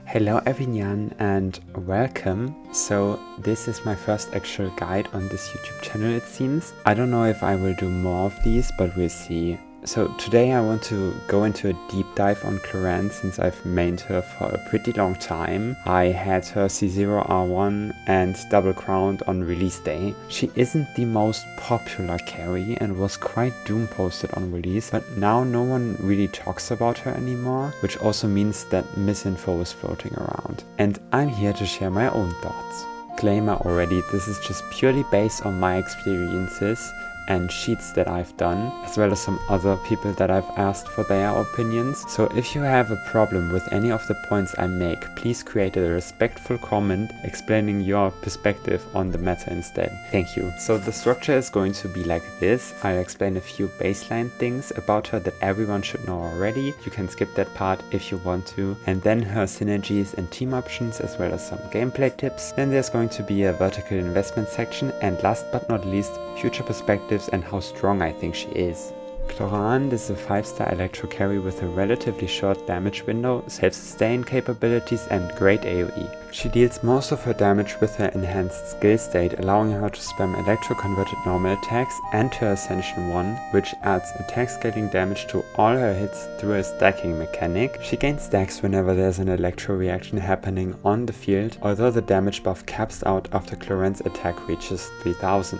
Hello Everynyan and welcome. So this is my first actual guide on this YouTube channel, it seems. I don't know if I will do more of these, but we'll see. So today I want to go into a deep dive on Clorinde since I've mained her for a pretty long time. I had her C0R1 and double crowned on release day. She isn't the most popular carry and was quite doom posted on release, but now no one really talks about her anymore, which also means that misinfo is floating around. And I'm here to share my own thoughts. Disclaimer already, this is just purely based on my experiences and sheets that I've done, as well as some other people that I've asked for their opinions. So if you have a problem with any of the points I make, please create a respectful comment explaining your perspective on the matter instead. Thank you. So the structure is going to be like this. I'll explain a few baseline things about her that everyone should know already. You can skip that part if you want to. And then her synergies and team options, as well as some gameplay tips. Then there's going to be a vertical investment section, and last but not least, future perspectives and how strong I think she is. Clorinde is a 5-star electro carry with a relatively short damage window, self-sustain capabilities and great AoE. She deals most of her damage with her enhanced skill state, allowing her to spam electro converted normal attacks and her Ascension 1, which adds attack scaling damage to all her hits through a stacking mechanic. She gains stacks whenever there's an electro reaction happening on the field, although the damage buff caps out after Clorinde's attack reaches 3000.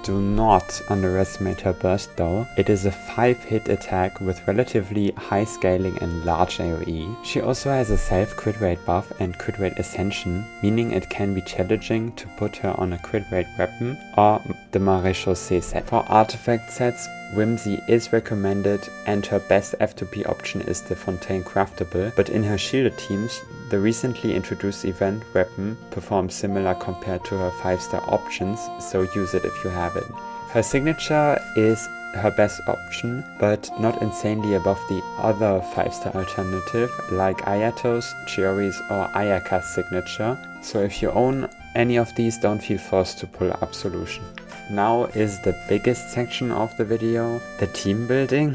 Do not underestimate her burst though. It is a 5-hit attack with relatively high scaling and large AoE. She also has a self crit rate buff and crit rate ascension, meaning it can be challenging to put her on a crit rate weapon or the Maréchaussée set. For artifact sets, Whimsy is recommended and her best F2P option is the Fontaine Craftable, but in her shielded teams, the recently introduced event weapon performs similar compared to her 5-star options, so use it if you have it. Her signature is her best option, but not insanely above the other 5-star alternative like Ayato's, Chiori's or Ayaka's signature, so if you own any of these, don't feel forced to pull Absolution. Now is the biggest section of the video, the team building.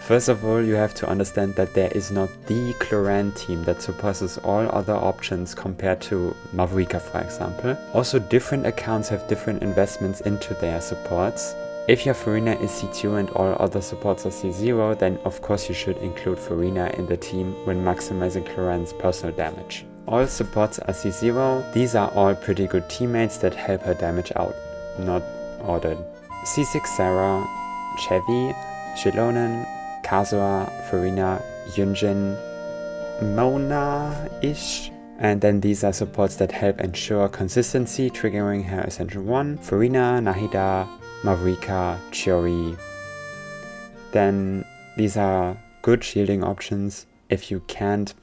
First of all, you have to understand that there is not the Clorinde team that surpasses all other options compared to Mavrika, for example. Also, different accounts have different investments into their supports. If your Farina is C2 and all other supports are C0, then of course you should include Farina in the team when maximizing Clorinde's personal damage. All supports are C0, these are all pretty good teammates that help her damage out, not ordered. C6 Sarah, Chevy, Shilonen, Kazuha, Farina, Yunjin, Mona-ish. And then these are supports that help ensure consistency, triggering her Ascension 1, Farina, Nahida, Mavrika, Chiori. Then these are good shielding options if you can't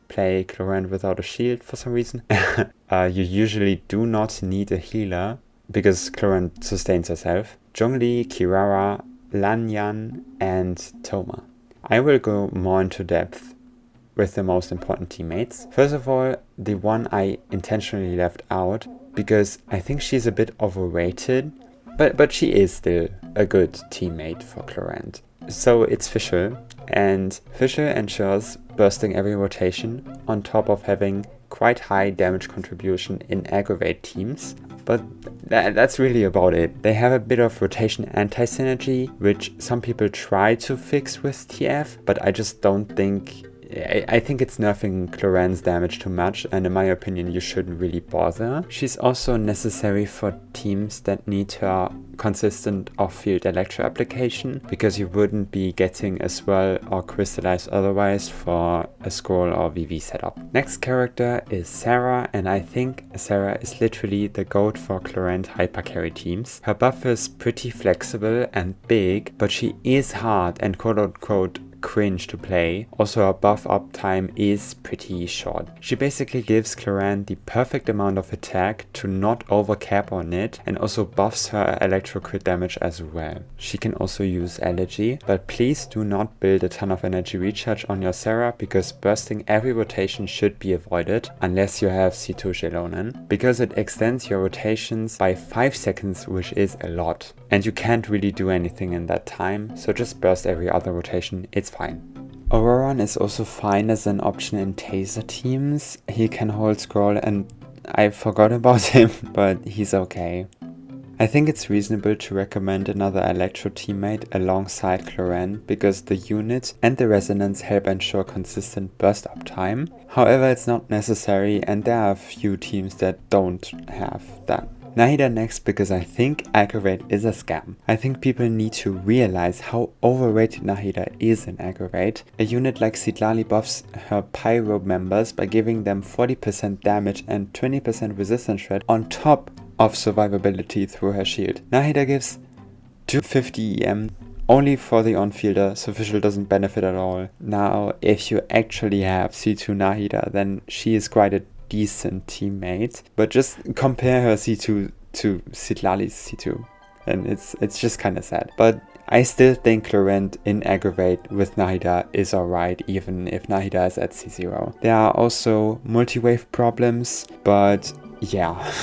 play Clorinde without a shield for some reason. You usually do not need a healer because Clorinde sustains herself. Zhongli, Kirara, Lanyan and Thoma. I will go more into depth with the most important teammates. First of all, the one I intentionally left out because I think she's a bit overrated, but she is still a good teammate for Clorinde. So it's Fischl, and Fischl ensures bursting every rotation on top of having quite high damage contribution in aggravate teams. But that's really about it. They have a bit of rotation anti-synergy, which some people try to fix with TF, but I just don't think... I think it's nerfing Clorinde's damage too much, and in my opinion you shouldn't really bother. She's also necessary for teams that need her consistent off-field electro application, because you wouldn't be getting a swirl or crystallize otherwise for a scroll or VV setup. Next character is Sarah, and I think Sarah is literally the GOAT for Clorinde hypercarry teams. Her buff is pretty flexible and big, but she is hard and quote-unquote cringe to play. Also, her buff uptime is pretty short. She basically gives Clorinde the perfect amount of attack to not overcap on it, and also buffs her electro crit damage as well. She can also use Elegy, but please do not build a ton of energy recharge on your Sarah, because bursting every rotation should be avoided unless you have C2 Shilonen, because it extends your rotations by 5 seconds, which is a lot. And you can't really do anything in that time, so just burst every other rotation, it's fine. Auroran is also fine as an option in taser teams. He can hold scroll and I forgot about him, but he's okay. I think it's reasonable to recommend another Electro teammate alongside Clorinde because the unit and the resonance help ensure consistent burst up time. However, it's not necessary and there are a few teams that don't have that. Nahida next because I think Aggravate is a scam. I think people need to realize how overrated Nahida is in Aggravate. A unit like Citlali buffs her Pyro members by giving them 40% damage and 20% resistance rate on top of survivability through her shield. Nahida gives 250 EM only for the on-fielder, so Fischl doesn't benefit at all. Now, if you actually have C2 Nahida, then she is quite a decent teammate, but just compare her C2 to Citlali's C2 and it's just kind of sad. But I still think Clorinde in Aggravate with Nahida is alright, even if Nahida is at C0. There are also multi-wave problems, but yeah,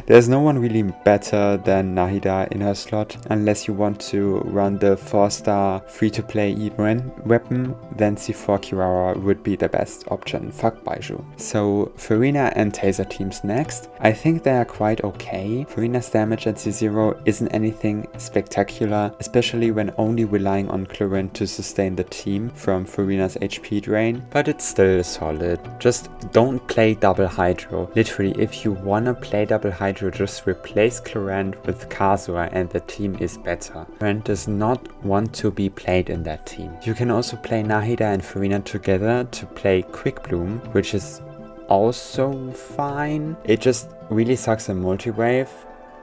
there's no one really better than Nahida in her slot. Unless you want to run the 4-star free-to-play even weapon, then C4 Kirara would be the best option. Fuck Baiju. So Farina and Taser teams next. I think they are quite okay. Farina's damage at C0 isn't anything spectacular, especially when only relying on Clorinde to sustain the team from Farina's HP drain, but it's still solid. Just don't play double Hydro. Literally, if you wanna play double Hydro, just replace Clorinde with Kazuha and the team is better. Clorinde does not want to be played in that team. You can also play Nahida and Farina together to play Quick Bloom, which is also fine. It just really sucks in multi-wave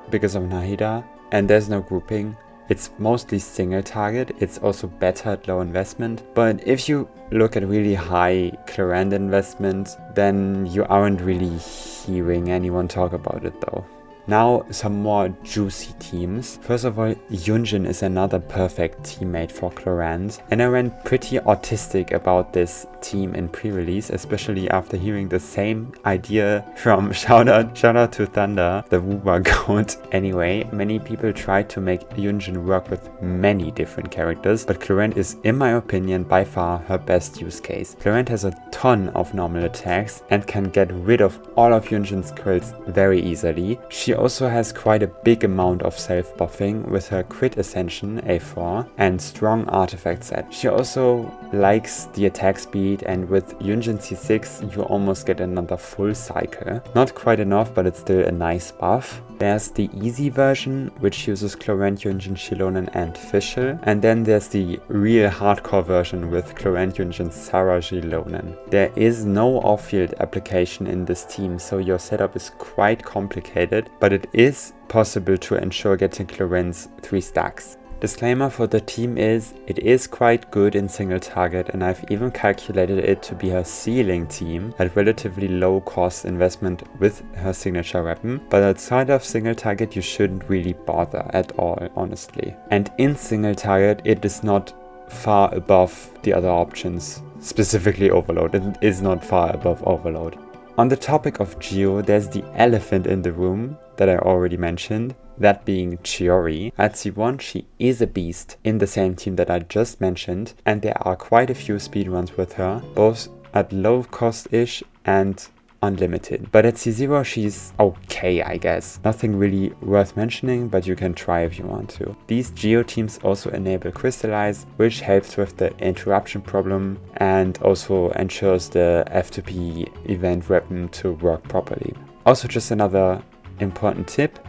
because of Nahida and there's no grouping. It's mostly single target, it's also better at low investment, but if you look at really high Clorinde investment, then you aren't really hearing anyone talk about it though. Now some more juicy teams. First of all, Yunjin is another perfect teammate for Clorinde, and I went pretty autistic about this team in pre-release, especially after hearing the same idea from shout out to Thunder, the Wooba goat. Anyway, many people tried to make Yunjin work with many different characters, but Clorinde is, in my opinion, by far her best use case. Clorinde has a ton of normal attacks and can get rid of all of Yunjin's kills very easily. She also has quite a big amount of self-buffing with her crit ascension A4 and strong artifact set. She also likes the attack speed, and with Yunjin C6 you almost get another full cycle. Not quite enough, but it's still a nice buff. There's the easy version, which uses Clorinde, Yunjin, Shilonen and Fischl, and then there's the real hardcore version with Clorinde, Yunjin, Sarah, Shilonen. There is no off-field application in this team, so your setup is quite complicated, but it is possible to ensure getting Clorinde's 3 stacks. Disclaimer for the team is, it is quite good in single target, and I've even calculated it to be her ceiling team at relatively low cost investment with her signature weapon, but outside of single target you shouldn't really bother at all, honestly. And in single target it is not far above the other options, specifically Overload. It is not far above Overload. On the topic of Geo, there's the elephant in the room that I already mentioned, that being Chiori. At C1 she is a beast in the same team that I just mentioned, and there are quite a few speedruns with her, both at low cost-ish and unlimited. But at C0 she's okay, I guess. Nothing really worth mentioning, but you can try if you want to. These Geo teams also enable Crystallize, which helps with the interruption problem and also ensures the F2P event weapon to work properly. Also, just another important tip: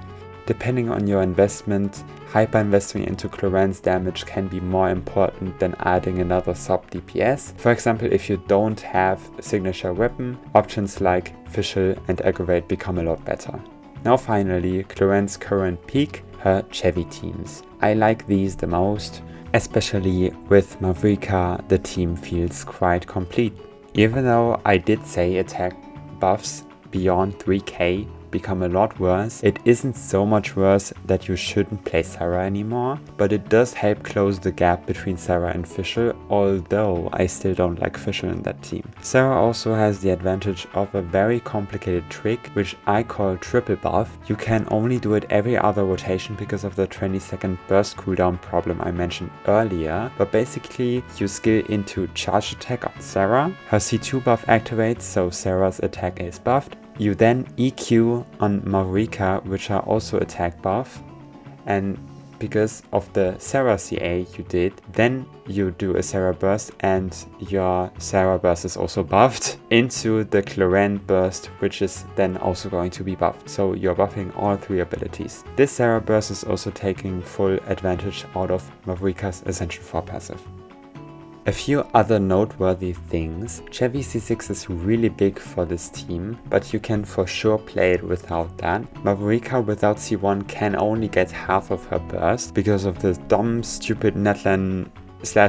depending on your investment, hyper investing into Clorinde's damage can be more important than adding another sub DPS. For example, if you don't have a signature weapon, options like Fischl and Aggravate become a lot better. Now finally, Clorinde's current peak, her Chevy teams. I like these the most, especially with Mavrika. The team feels quite complete. Even though I did say attack buffs beyond 3k become a lot worse. It isn't so much worse that you shouldn't play Sarah anymore, but it does help close the gap between Sarah and Fischl, although I still don't like Fischl in that team. Sarah also has the advantage of a very complicated trick, which I call triple buff. You can only do it every other rotation because of the 20-second burst cooldown problem I mentioned earlier, but basically you skill into charge attack on Sarah, her C2 buff activates, so Sarah's attack is buffed. You then EQ on Mavrika, which are also attack buff, and because of the Sarah CA you did, then you do a Sarah burst and your Sarah burst is also buffed into the Clorinde burst, which is then also going to be buffed. So you're buffing all 3 abilities. This Sarah burst is also taking full advantage out of Mavrika's Ascension 4 passive. A few other noteworthy things. Chevy C6 is really big for this team, but you can for sure play it without that. Mavrika without C1 can only get half of her burst because of the dumb, stupid Netland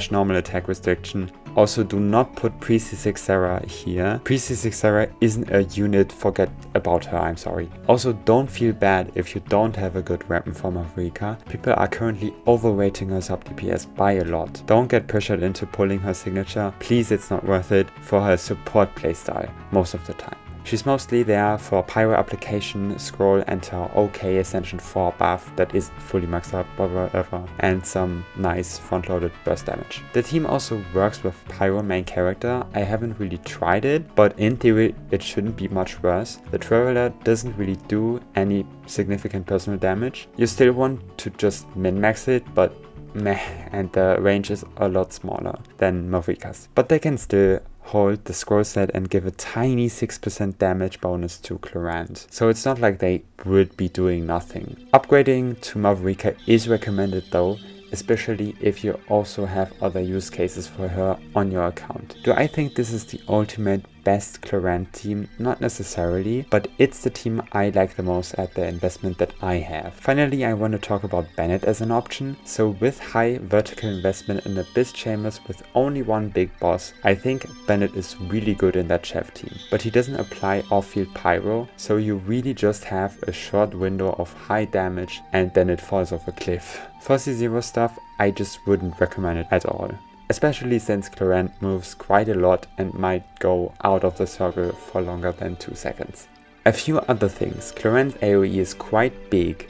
/ normal attack restriction. Also, do not put pre-C6 Sarah here. Pre-C6 Sarah isn't a unit, forget about her, I'm sorry. Also, don't feel bad if you don't have a good weapon for Mavrika. People are currently overrating her sub DPS by a lot. Don't get pressured into pulling her signature. Please, it's not worth it for her support playstyle most of the time. She's mostly there for pyro application, scroll, and her OK Ascension 4 buff that isn't fully maxed up or whatever, and some nice front-loaded burst damage. The team also works with pyro main character. I haven't really tried it, but in theory it shouldn't be much worse. The Traveler doesn't really do any significant personal damage. You still want to just min-max it, but meh, and the range is a lot smaller than Mavrika's. But they can still hold the scroll set and give a tiny 6% damage bonus to Clorinde. So it's not like they would be doing nothing. Upgrading to Mavrika is recommended though, especially if you also have other use cases for her on your account. Do I think this is the ultimate best Clorinde team? Not necessarily, but it's the team I like the most at the investment that I have. Finally, I want to talk about Bennett as an option. So with high vertical investment in Abyss Chambers with only one big boss, I think Bennett is really good in that Chef team. But he doesn't apply off-field pyro, so you really just have a short window of high damage and then it falls off a cliff. For C0 stuff, I just wouldn't recommend it at all. Especially since Clorinde moves quite a lot and might go out of the circle for longer than 2 seconds. A few other things. Clorinde's AoE is quite big,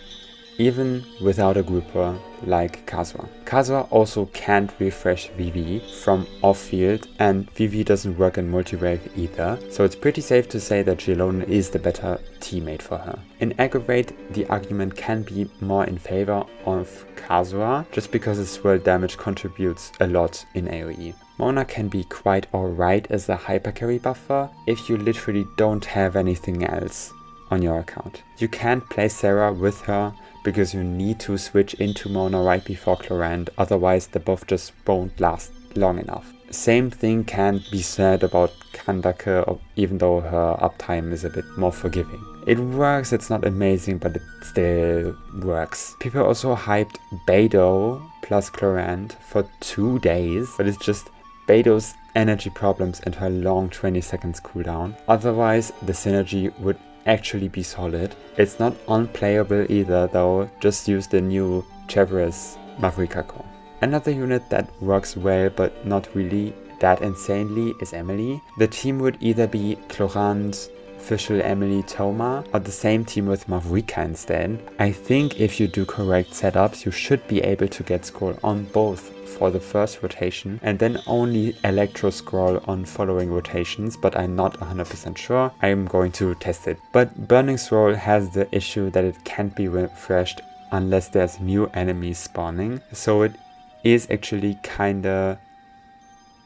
even without a grouper like Kazuha. Kazuha also can't refresh VV from off-field, and VV doesn't work in multi-wave either, so it's pretty safe to say that Gelone is the better teammate for her. In aggravate, the argument can be more in favor of Kazuha, just because his swirl damage contributes a lot in AoE. Mona can be quite alright as a hypercarry buffer if you literally don't have anything else on your account. You can't play Sarah with her because you need to switch into Mona right before Clorinde, otherwise the buff just won't last long enough. Same thing can be said about Kandake, even though her uptime is a bit more forgiving. It works, it's not amazing, but it still works. People also hyped Beidou plus Clorinde for 2 days, but it's just Beidou's energy problems and her long 20 seconds cooldown. Otherwise, the synergy would actually be solid. It's not unplayable either though, just use the new Chevrolet's Mavrika core. Another unit that works well but not really that insanely is Emily. The team would either be Clorinde, Fischl, Emily, Thoma, or the same team with Mavrika instead. I think if you do correct setups, you should be able to get scroll on both for the first rotation and then only electro scroll on following rotations, but I'm not 100% sure. I'm going to test it. But burning scroll has the issue that it can't be refreshed unless there's new enemies spawning, so it is actually kinda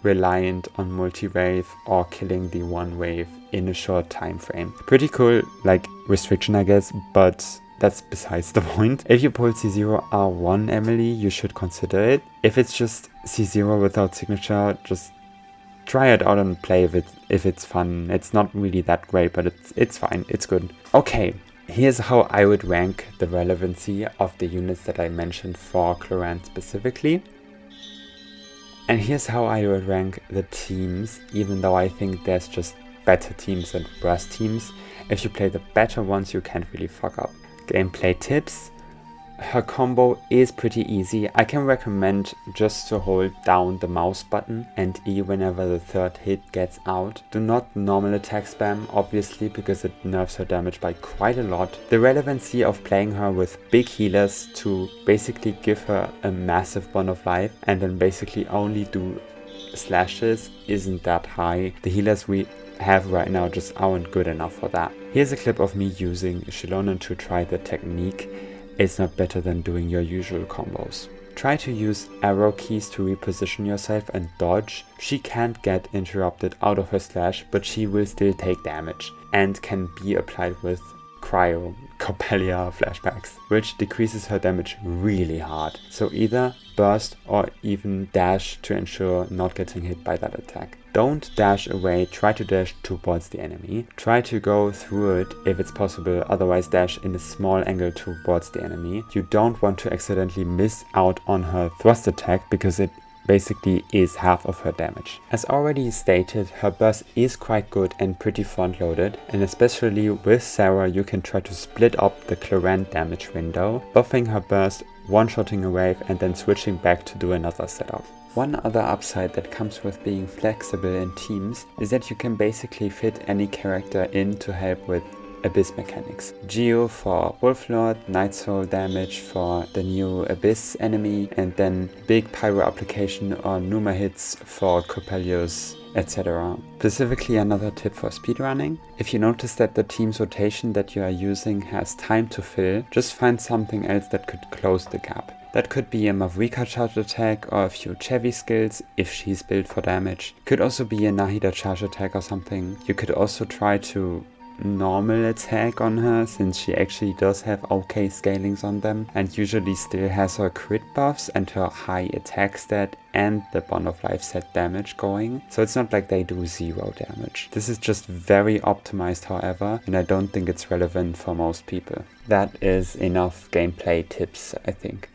reliant on multi-wave or killing the one wave in a short time frame. Pretty cool, like, restriction I guess, but that's besides the point. If you pull C0 R1 Emily, you should consider it. If it's just C0 without signature, just try it out and play with it if it's fun. It's not really that great, but it's fine, it's good. Okay, here's how I would rank the relevancy of the units that I mentioned for Clorinde specifically. And here's how I would rank the teams, even though I think there's just better teams and worse teams. If you play the better ones, you can't really fuck up. Gameplay tips. Her combo is pretty easy. I can recommend just to hold down the mouse button and E whenever the third hit gets out. Do not normal attack spam, obviously, because it nerfs her damage by quite a lot. The relevancy of playing her with big healers to basically give her a massive bond of life and then basically only do slashes isn't that high. The healers we have right now just aren't good enough for that. Here's a clip of me using Clorinde to try the technique. It's not better than doing your usual combos. Try to use arrow keys to reposition yourself and dodge. She can't get interrupted out of her slash, but she will still take damage and can be applied with cryo Coppelia flashbacks, which decreases her damage really hard. So either burst or even dash to ensure not getting hit by that attack. Don't dash away, try to dash towards the enemy. Try to go through it if it's possible, otherwise dash in a small angle towards the enemy. You don't want to accidentally miss out on her thrust attack because it basically is half of her damage. As already stated, her burst is quite good and pretty front loaded, and especially with Sarah you can try to split up the Clorinde damage window, buffing her burst, one-shotting a wave and then switching back to do another setup. One other upside that comes with being flexible in teams is that you can basically fit any character in to help with Abyss mechanics. Youu for Wolflord, Night Soul damage for the new Abyss enemy, and then big pyro application or Numa hits for Coppelius, etc. Specifically another tip for speedrunning. If you notice that the team's rotation that you are using has time to fill, just find something else that could close the gap. That could be a Mavrika charge attack or a few Chevy skills if she's built for damage. Could also be a Nahida charge attack or something. You could also try to normal attack on her, since she actually does have okay scalings on them and usually still has her crit buffs and her high attack stat and the bond of life set damage going, so it's not like they do 0 damage. This is just very optimized however, and I don't think it's relevant for most people. That is enough gameplay tips, I think.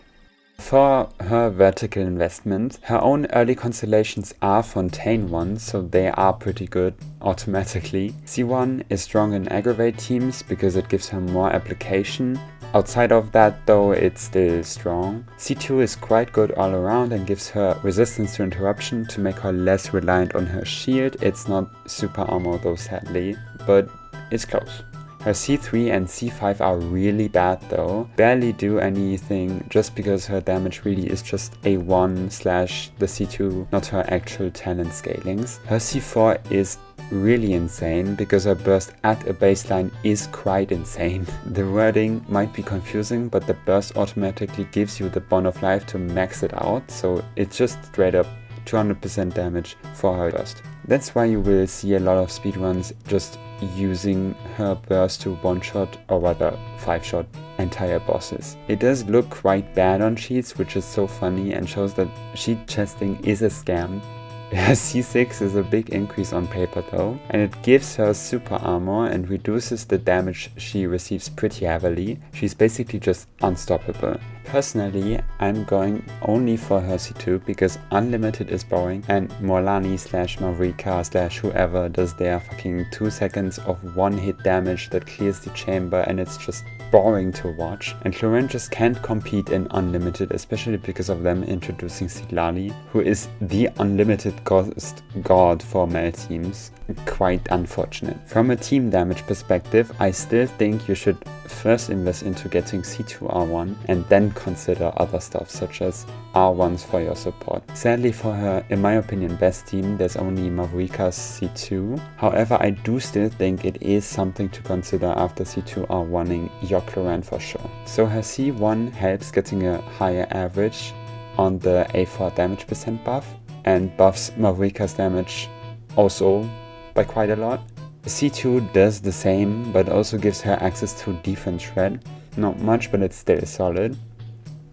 For her vertical investment, her own early constellations are Fontaine ones, so they are pretty good automatically. C1 is strong in aggravate teams because it gives her more application. Outside of that though, it's still strong. C2 is quite good all around and gives her resistance to interruption to make her less reliant on her shield. It's not super armor though sadly, but it's close. Her C3 and C5 are really bad though, barely do anything just because her damage really is just A1 / the C2, not her actual talent scalings. Her C4 is really insane because her burst at a baseline is quite insane. The wording might be confusing, but the burst automatically gives you the bond of life to max it out, so it's just straight up 200% damage for her burst. That's why you will see a lot of speedruns just using her burst to one-shot or rather 5-shot entire bosses. It does look quite bad on cheats, which is so funny and shows that cheat chesting is a scam. Her C6 is a big increase on paper though, and it gives her super armor and reduces the damage she receives pretty heavily. She's basically just unstoppable. Personally, I'm going only for her C2 because unlimited is boring and Morlani / Mavrika / whoever does their fucking 2 seconds of one hit damage that clears the chamber and it's just boring to watch. And Clorinde just can't compete in unlimited, especially because of them introducing Siglali, who is the unlimited ghost god for male teams. Quite unfortunate. From a team damage perspective, I still think you should first invest into getting C2 R1 and then consider other stuff such as R1s for your support. Sadly for her, in my opinion, best team, there's only Mavrika's C2. However, I do still think it is something to consider after C2 R1ing your Clorinde for sure. So her C1 helps getting a higher average on the A4 damage percent buff and buffs Mavrika's damage also by quite a lot. C2 does the same, but also gives her access to defense shred. Not much, but it's still solid.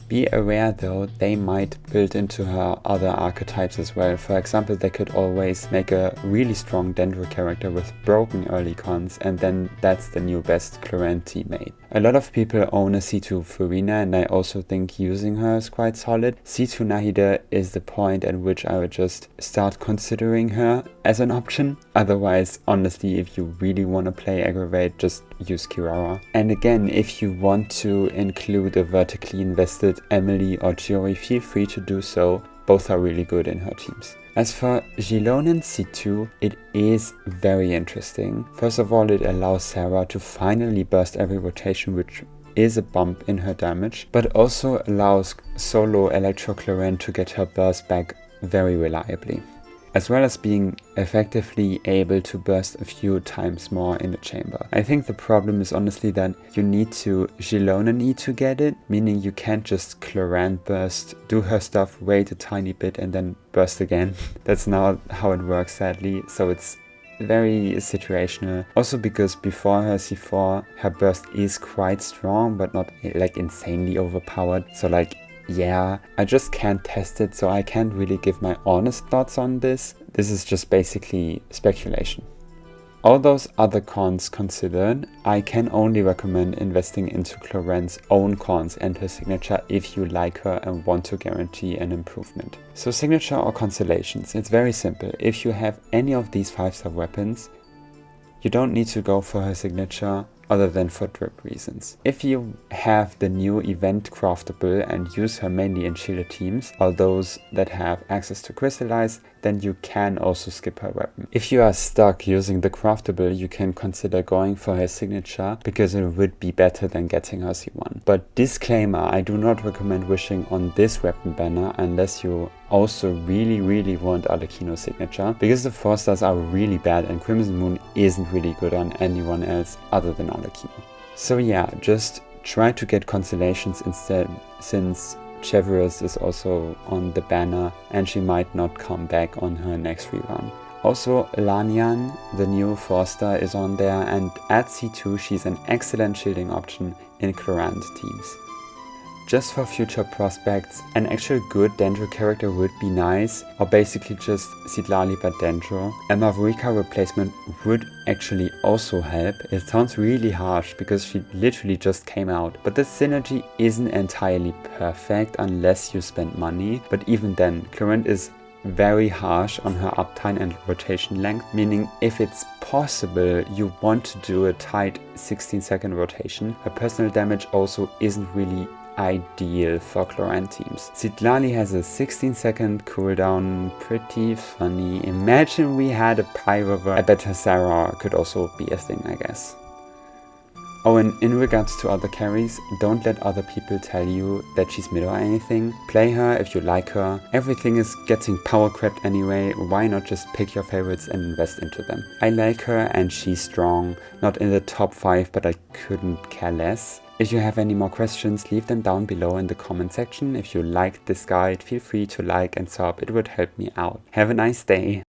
Be aware though, they might build into her other archetypes as well. For example, they could always make a really strong Dendro character with broken early cons, and then that's the new best Clorinde teammate. A lot of people own a C2 Farina, and I also think using her is quite solid. C2 Nahida is the point at which I would just start considering her as an option. Otherwise, honestly, if you really want to play aggravate, just use Kirara. And again, if you want to include a vertically invested Emily or Chiori, feel free to do so. Both are really good in her teams. As for Gilonen C2, it is very interesting. First of all, it allows Sarah to finally burst every rotation, which is a bump in her damage, but also allows solo Electro Clorinde to get her burst back very reliably, as well as being effectively able to burst a few times more in the chamber. I think the problem is honestly that you need to Gilonen to get it, meaning you can't just Clorinde burst, do her stuff, wait a tiny bit and then burst again. That's not how it works, sadly, so it's very situational. Also because before her C4, her burst is quite strong, but not like insanely overpowered, so like yeah, I just can't test it, so I can't really give my honest thoughts on this. This is just basically speculation. All those other cons considered, I can only recommend investing into Clorinde's own cons and her signature if you like her and want to guarantee an improvement. So signature or constellations, it's very simple. If you have any of these 5-star weapons, you don't need to go for her signature other than for drip reasons. If you have the new event craftable and use her mainly in shielded teams, or those that have access to crystallize, then you can also skip her weapon. If you are stuck using the craftable, you can consider going for her signature because it would be better than getting her C1. But disclaimer, I do not recommend wishing on this weapon banner unless you also really want Arlecchino's signature, because the 4-stars are really bad and Crimson Moon isn't really good on anyone else other than Arlecchino. So yeah, just try to get constellations instead, since Cheverus is also on the banner and she might not come back on her next rerun. Also, Lanyan, the new 4-star, is on there, and at C2 she's an excellent shielding option in Clorinde teams. Just for future prospects, an actual good Dendro character would be nice, or basically just Citlali but Dendro. A Mavrika replacement would actually also help. It sounds really harsh because she literally just came out, but the synergy isn't entirely perfect unless you spend money. But even then, Clorinde is very harsh on her uptime and rotation length, meaning if it's possible you want to do a tight 16-second rotation, her personal damage also isn't really ideal for Clorinde teams. Citlali has a 16-second cooldown, pretty funny. Imagine we had a Pyrover. I bet her Sarah could also be a thing, I guess. Oh, and in regards to other carries, don't let other people tell you that she's mid or anything. Play her if you like her. Everything is getting power crept anyway, why not just pick your favorites and invest into them? I like her and she's strong, not in the top 5, but I couldn't care less. If you have any more questions, leave them down below in the comment section. If you liked this guide, feel free to like and sub, it would help me out. Have a nice day!